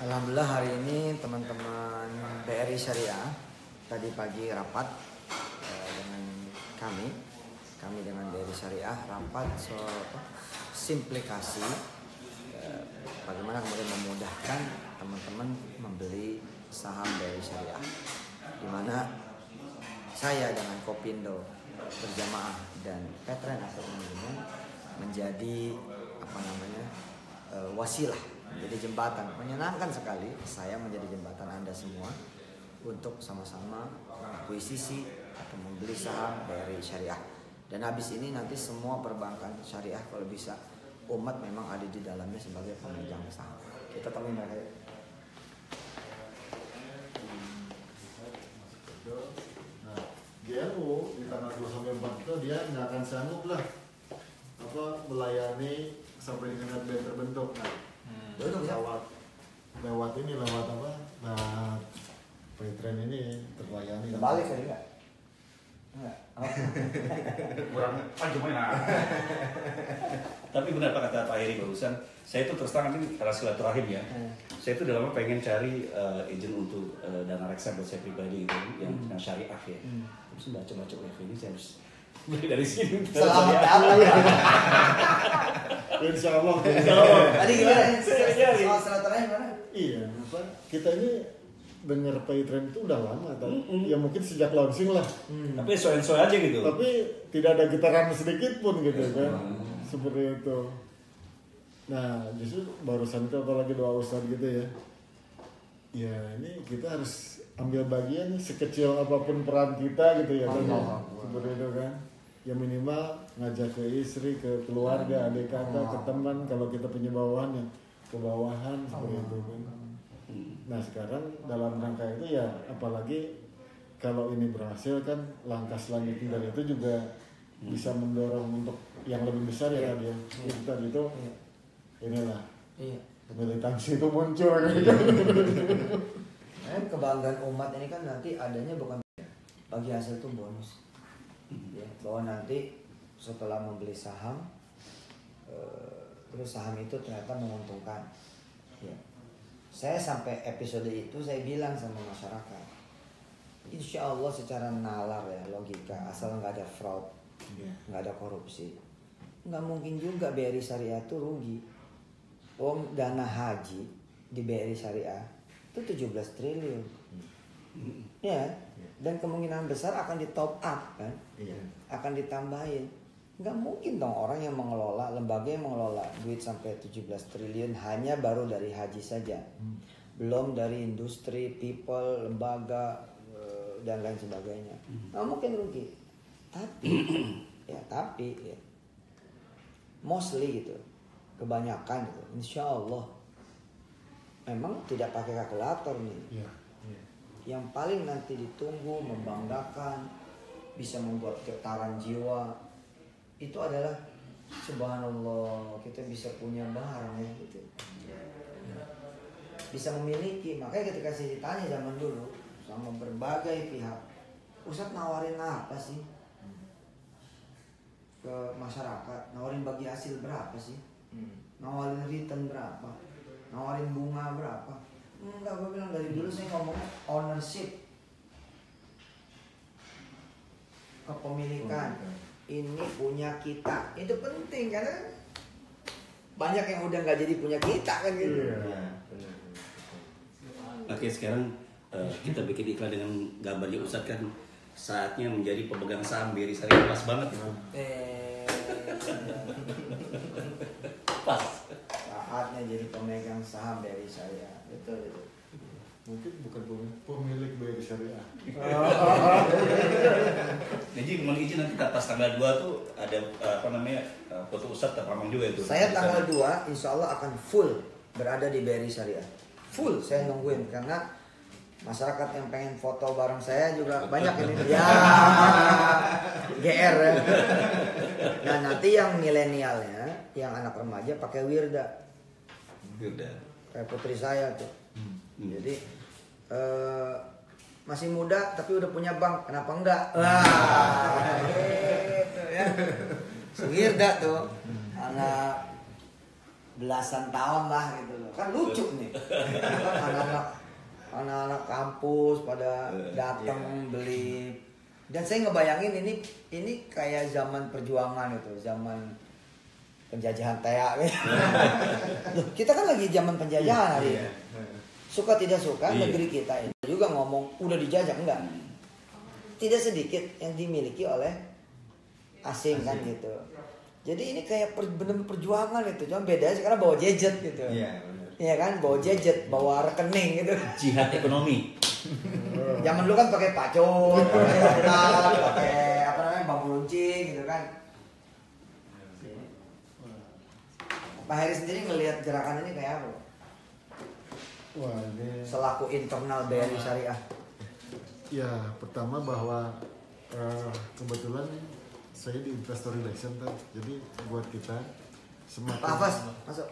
Alhamdulillah hari ini teman-teman BRI Syariah tadi pagi rapat dengan kami dengan BRI Syariah rapat soal simplikasi bagaimana kemudian memudahkan teman-teman membeli saham BRI Syariah, di mana saya dengan Kopindo berjamaah dan Petren Asset Management menjadi wasilah, menjadi jembatan. Menyenangkan sekali saya menjadi jembatan Anda semua untuk sama-sama akuisisi atau membeli saham BRI Syariah. Dan habis ini nanti semua perbankan syariah kalau bisa umat memang ada di dalamnya sebagai pemegang saham. Kita temui mereka ya. Nah, GLU di tanggal 2 sampai 4 itu dia nggak akan sanggup lah melayani sampai dengan band terbentuk. Nah, lewat Petren ini terlayani. Balik kali nggak? Enggak. Kurang panjang mana? Tapi benar Pak kata Pak Heri barusan, saya itu terus terang ini karena silaturahim ya. Saya itu udah lama pengen cari agent untuk dana reksa buat saya pribadi gitu, yang syariah ya. Terus baca-baca ini saya harus beli dari sini. Selamat datang ya. Insya Allah. Tadi gimana? Soal silaturahim mana? Iya, kita ini dengar Petren itu udah lama kan? Ya mungkin sejak launching lah. Tapi soal aja gitu. Tapi tidak ada getaran sedikit pun gitu kan. Seperti itu. Nah, justru barusan itu apalagi doa Ustadz gitu ya. Ya ini kita harus ambil bagian sekecil apapun peran kita gitu ya kan. Seperti itu kan. Ya minimal ngajak ke istri, ke keluarga, adik kakak, ke teman. Kalau kita punya bawahan ya ke bawahan seperti itu kan. Nah sekarang dalam rangka itu ya apalagi kalau ini berhasil kan langkah selanjutnya dari itu juga bisa mendorong untuk yang lebih besar ya tadi ya. Itu tadi itu inilah militansi itu muncul gitu. Kebanggaan umat ini kan nanti adanya bukan bagi hasil itu bonus. Ya, bahwa nanti setelah membeli saham terus saham itu ternyata menguntungkan. Ya. Saya sampai episode itu saya bilang sama masyarakat, insya Allah secara nalar ya logika, asal nggak ada fraud, nggak ada korupsi, nggak mungkin juga BRI Syariah itu rugi. Dana haji di BRI Syariah itu 17 triliun, ya, dan kemungkinan besar akan di top up kan, akan ditambahin. Nggak mungkin dong orang yang mengelola, lembaga yang mengelola duit sampai 17 triliun hanya baru dari haji saja. Belum dari industri, people, lembaga, dan lain sebagainya. Nggak mungkin rugi. Tapi mostly gitu, kebanyakan gitu, insya Allah memang tidak pakai kalkulator nih. Yang paling nanti ditunggu, membanggakan, bisa membuat getaran jiwa, itu adalah subhanallah kita bisa punya barang ya gitu, bisa memiliki. Makanya ketika saya ditanya zaman dulu sama berbagai pihak, Ustadz nawarin apa sih ke masyarakat, nawarin bagi hasil berapa sih, nawarin return berapa, nawarin bunga berapa? Enggak, gue bilang dari dulu saya ngomongnya ownership, kepemilikan. Ini punya kita, itu penting karena banyak yang udah nggak jadi punya kita kan gitu. Oke, sekarang kita bikin iklan dengan gambarnya Ustadz kan saatnya menjadi pemegang saham BRI Syariah, pas banget ya. Pas. Saatnya jadi pemegang saham BRI Syariah, betul. Mungkin bukan pemilik BRI Syariah. Jadi mohon izin nanti pas tanggal 2 tuh ada foto Ustadz terpamang juga itu. Saya tanggal 2 insya Allah akan full berada di BRI Syariah. Full saya nungguin karena masyarakat yang pengen foto bareng saya juga banyak ini. Ya, GR ya. Nah nanti yang milenialnya, yang anak remaja pakai wirda. Kayak putri saya tuh. Jadi masih muda tapi udah punya bank, kenapa enggak? Wah, gitu ya. Wirda tuh anak belasan tahun lah gitu loh. Kan lucu nih. Anak-anak kampus pada datang beli. Dan saya ngebayangin ini kayak zaman perjuangan gitu, zaman penjajahan tea gitu. Loh, kita kan lagi zaman penjajahan hari ini. Suka tidak suka negeri kita itu juga ngomong udah dijajah, enggak. Tidak sedikit yang dimiliki oleh asing kan gitu. Jadi ini kayak bener perjuangan itu, cuma bedanya sekarang bawa gadget gitu. Iya kan, bawa gadget, bawa rekening gitu. Jihad ekonomi. Zaman dulu kan pakai pacul, pakai total, pakai apa namanya bambu runcing gitu kan. Pak Heri sendiri ngelihat gerakan ini kayak apa? Wah, ini Selaku internal BRI Syariah. ya pertama bahwa kebetulan saya di investor relation tuh, jadi buat kita semakin Pak Hafaz, masuk.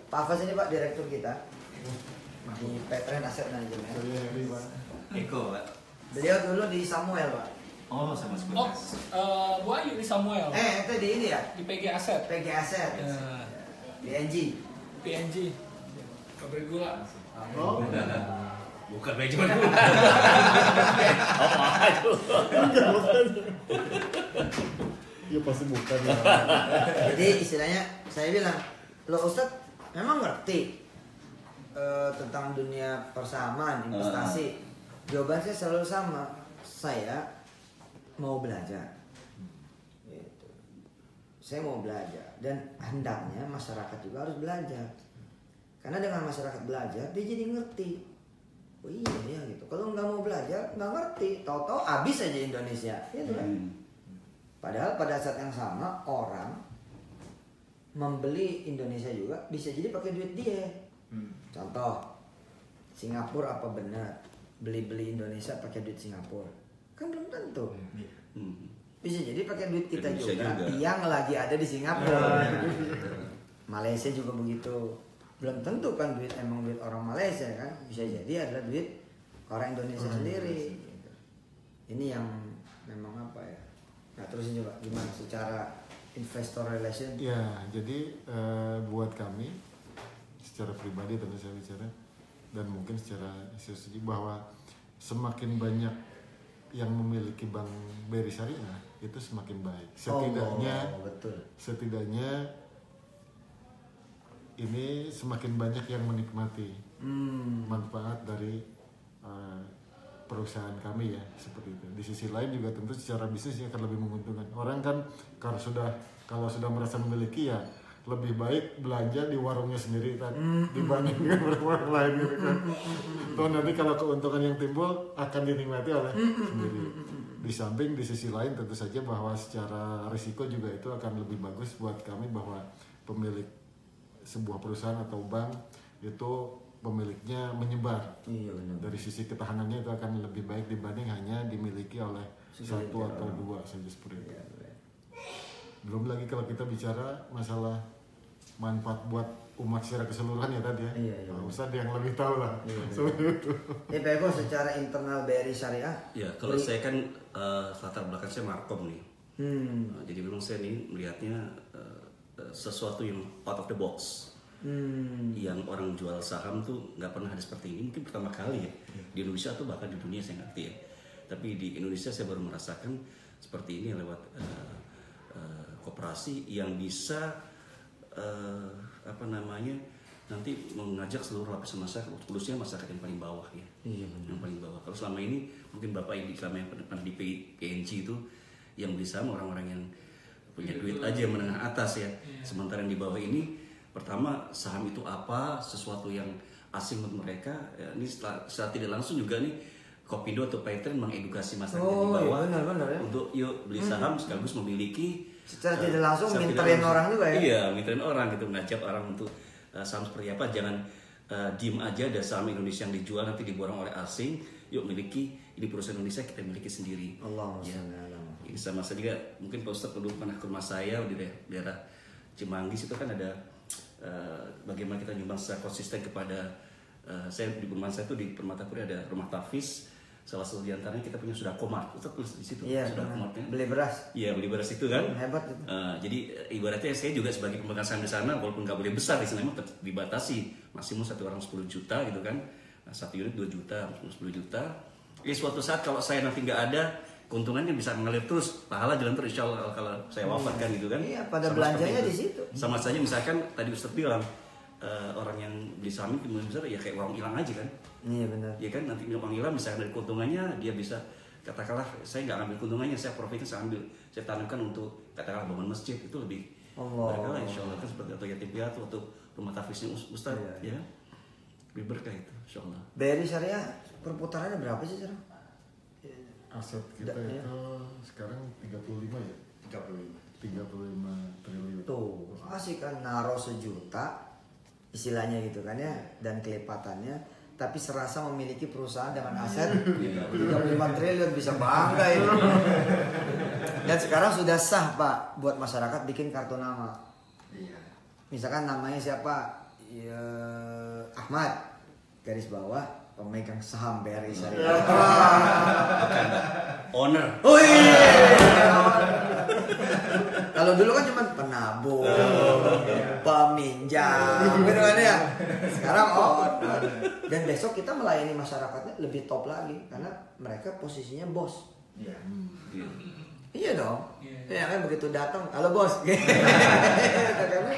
Pak Hafaz ini Pak direktur kita di Petren Asset Management. Heri, Pak. Eko, Pak. Beliau dulu di Samuel Pak. Oh, sama seperti. Bu Ayu di Samuel. Itu di ini ya? Di PG Asset. PG Asset. BNG. PNG. Pabrik gula. Oh, Bukan manajemen gula. iya pasti bukan ya. Jadi istilahnya saya bilang, lo Ustadz memang ngerti tentang dunia persamaan, investasi. Jawaban saya selalu sama, saya mau belajar. Gitu. Saya mau belajar dan hendaknya masyarakat juga harus belajar. Karena dengan masyarakat belajar dia jadi ngerti. Oh iya ya gitu. Kalau nggak mau belajar nggak ngerti, tahu-tahu habis aja Indonesia, gitu kan? Padahal pada saat yang sama orang membeli Indonesia juga bisa jadi pakai duit dia. Contoh Singapura apa benar beli Indonesia pakai duit Singapura? Kan belum tentu. Bisa jadi pakai duit kita juga yang lagi ada di Singapura. Malaysia juga begitu. Belum tentu kan duit emang duit orang Malaysia kan, bisa jadi adalah duit orang Indonesia sendiri. Ini yang memang apa ya? Nah terusin coba gimana secara investor relation? Ya, jadi buat kami secara pribadi tentu saya bicara dan mungkin secara institusi bahwa semakin banyak yang memiliki bank BRI Syariah itu semakin baik. Setidaknya ini semakin banyak yang menikmati manfaat dari perusahaan kami ya, seperti itu. Di sisi lain juga tentu secara bisnis akan lebih menguntungkan. Orang kan kalau sudah merasa memiliki ya lebih baik belanja di warungnya sendiri kan dibanding dengan warung lain gitu kan. Toh nanti kalau keuntungan yang timbul akan dinikmati oleh sendiri. Di samping di sisi lain tentu saja bahwa secara risiko juga itu akan lebih bagus buat kami bahwa pemilik sebuah perusahaan atau bank itu pemiliknya menyebar. Iya, benar. Dari sisi ketahanannya itu akan lebih baik dibanding hanya dimiliki oleh satu atau dua saja seperti itu. Belum lagi kalau kita bicara masalah manfaat buat umat secara keseluruhan ya tadi ya. Pak Ustadz yang lebih tahu lah. Pak Eko secara internal BRI Syariah. Ya, kalau saya kan latar belakang saya markom nih. Jadi memang saya nih melihatnya sesuatu yang out of the box. Yang orang jual saham tuh nggak pernah ada seperti ini, mungkin pertama kali ya di Indonesia atau bahkan di dunia saya ngerti ya. Tapi di Indonesia saya baru merasakan seperti ini lewat koperasi yang bisa nanti mengajak seluruh lapisan masyarakat, khususnya masyarakat yang paling bawah ya. Yang paling bawah. Kalau selama ini mungkin Bapak yang selama yang pernah di PNG itu yang beli saham orang-orang yang punya duit aja menengah atas ya. Sementara yang di bawah ini pertama saham itu apa, sesuatu yang asing menurut mereka ya, ini secara tidak langsung juga nih Kopindo atau Petren mengedukasi masyarakat di bawah benar, ya. untuk yuk beli saham sekaligus memiliki secara tidak langsung minterin orang juga ya. Iya, minterin orang gitu, mengajak orang untuk saham seperti apa, jangan diem aja ada saham Indonesia yang dijual nanti diborong oleh asing, yuk miliki ini perusahaan Indonesia kita miliki sendiri. Allah ya. Ini sama saya juga mungkin Pak Ustadz dulu pernah ke rumah saya di daerah Cimanggis itu kan ada bagaimana kita nyumbang secara konsisten kepada saya di rumah saya itu di Permata Puri ada rumah Tafis Salah satu diantaranya kita punya sudah komat, Ustaz tulis di situ. Iya, sudah komatnya. beli beras. Iya, beli beras itu kan. Hebat itu. Jadi ibaratnya saya juga sebagai pemegang saham di sana, walaupun nggak boleh besar di sana, memang dibatasi maksimum satu orang 10 juta gitu kan. Nah, 1 unit 2 juta, 10 juta. Suatu saat kalau saya nanti nggak ada, keuntungannya bisa mengalir terus, pahala jalan terus insya Allah kalau saya wafat kan gitu kan. Iya, pada Sama belanjanya seperti di itu. situ. Sama saja misalkan tadi Ustadz bilang orang yang beli saham kemudian besar ya kayak uang hilang aja kan. Iya benar. Ya kan nanti uang hilang misalkan dari keuntungannya dia bisa katakanlah saya nggak ambil keuntungannya, saya profitnya saya ambil, saya tanamkan untuk katakanlah bangun masjid itu lebih berkah insya Allah kan seperti atau yatim piatu atau rumah tafisnya Ustadz ya. Lebih berkah itu insya Allah. BRI Syariah perputarannya berapa sih sekarang? Aset kita itu sekarang 35 ya? 35 triliun. Tuh, asik kan naro 1 juta istilahnya gitu kan ya, dan kelipatannya, tapi serasa memiliki perusahaan dengan aset 35 triliun, bisa bangga itu. Dan sekarang sudah sah Pak buat masyarakat bikin kartu nama. Misalkan namanya siapa? Ya, Ahmad, garis bawah pemegang saham BRI Syariah. Owner. Oh iya. Kalau dulu kan cuma penabung, peminjam, gitu kan ya. Sekarang dan besok kita melayani masyarakatnya lebih top lagi karena mereka posisinya bos. Iya. Iya dong. Iya. Ya kan begitu datang, halo bos. Karena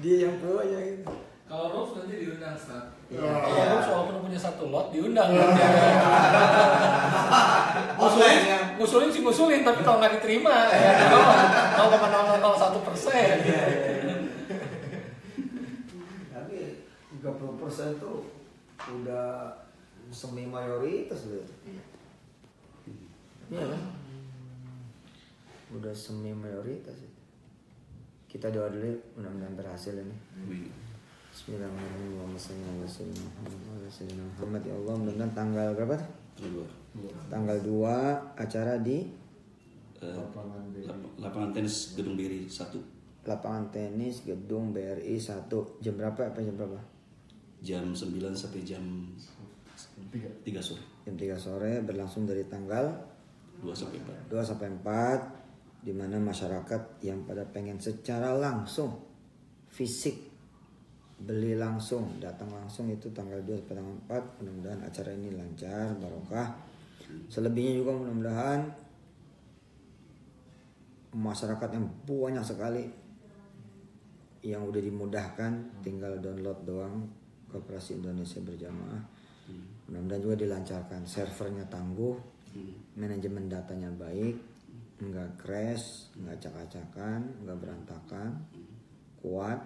dia yang punya gitu. Kalau Ruf nanti diundang, Ustaz. Iya. Kalau Ruf walaupun punya 1 lot diundang. Ngusulin sih ngusulin, tapi kalau nggak diterima ya 0,001%. Tapi 30% itu udah semi mayoritas loh. Iya kan? Udah semi mayoritas. Kita doa dulu mudah-mudahan berhasil ini. Bismillahirrahmanirrahim. Muhammad ya Allah, mudah-mudahan tanggal berapa? Tanggal 2 acara di lapangan tenis Gedung BRI 1. lapangan tenis Gedung BRI 1. Jam berapa? Jam 9 sampai jam 3 sore. Jam 3 sore berlangsung dari tanggal 2 sampai 4. 2 sampai 4, di mana masyarakat yang pada pengen secara langsung fisik beli langsung, datang langsung itu tanggal 2 sampai tanggal 4. Mudah-mudahan acara ini lancar, barokah. Selebihnya juga mudah-mudahan masyarakat yang banyak sekali yang udah dimudahkan, tinggal download doang Koperasi Indonesia Berjamaah. Mudah-mudahan juga dilancarkan, servernya tangguh, manajemen datanya baik, nggak crash, nggak acak-acakan, nggak berantakan, kuat,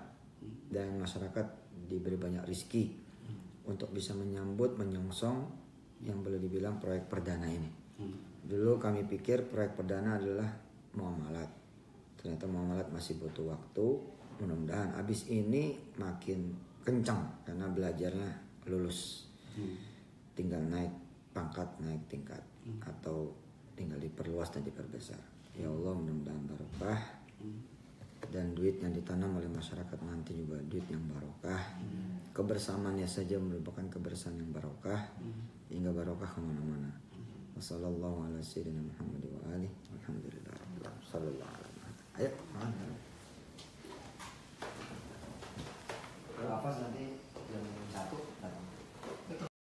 dan masyarakat diberi banyak rezeki untuk bisa menyambut, menyongsong yang boleh dibilang proyek perdana ini. Dulu kami pikir proyek perdana adalah muamalat, ternyata muamalat masih butuh waktu. Mudah-mudahan abis ini makin kencang karena belajarnya lulus, tinggal naik pangkat, naik tingkat, atau tinggal diperluas dan diperbesar. Ya Allah, mudah-mudahan barokah, dan duit yang ditanam oleh masyarakat nanti juga duit yang barokah. Kebersamaannya saja merupakan kebersamaan yang barokah, hingga barokah kemana-mana. Wassalamualaikum warahmatullahi wabarakatuh. Alhamdulillah. Ayo, apa nanti?